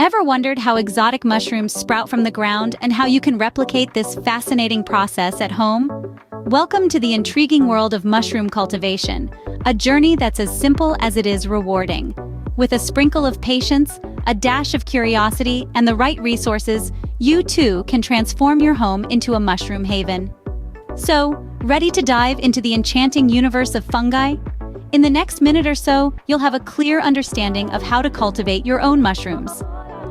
Ever wondered how exotic mushrooms sprout from the ground and how you can replicate this fascinating process at home? Welcome to the intriguing world of mushroom cultivation, a journey that's as simple as it is rewarding. With a sprinkle of patience, a dash of curiosity, and the right resources, you too can transform your home into a mushroom haven. So, ready to dive into the enchanting universe of fungi? In the next minute or so, you'll have a clear understanding of how to cultivate your own mushrooms.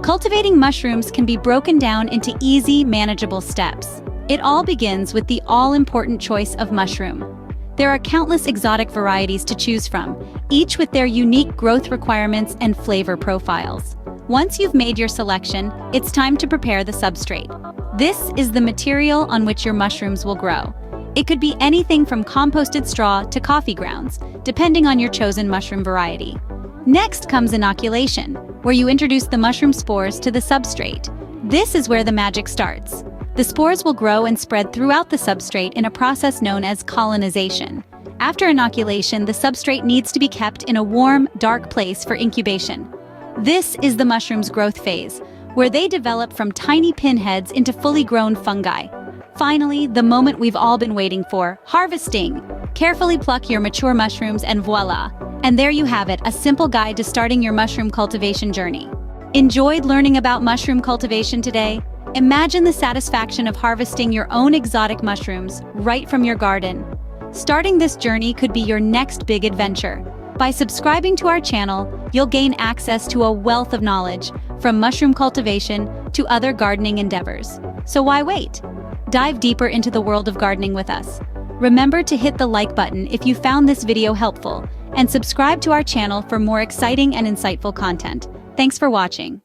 Cultivating mushrooms can be broken down into easy, manageable steps. It all begins with the all-important choice of mushroom. There are countless exotic varieties to choose from, each with their unique growth requirements and flavor profiles. Once you've made your selection, it's time to prepare the substrate. This is the material on which your mushrooms will grow. It could be anything from composted straw to coffee grounds, depending on your chosen mushroom variety. Next comes inoculation, where you introduce the mushroom spores to the substrate. This is where the magic starts. The spores will grow and spread throughout the substrate in a process known as colonization. After inoculation, the substrate needs to be kept in a warm, dark place for incubation. This is the mushroom's growth phase, where they develop from tiny pinheads into fully grown fungi. Finally, the moment we've all been waiting for, harvesting. Carefully pluck your mature mushrooms and voila! And there you have it, a simple guide to starting your mushroom cultivation journey. Enjoyed learning about mushroom cultivation today? Imagine the satisfaction of harvesting your own exotic mushrooms right from your garden. Starting this journey could be your next big adventure. By subscribing to our channel, you'll gain access to a wealth of knowledge, from mushroom cultivation to other gardening endeavors. So why wait? Dive deeper into the world of gardening with us. Remember to hit the like button if you found this video helpful, and subscribe to our channel for more exciting and insightful content. Thanks for watching.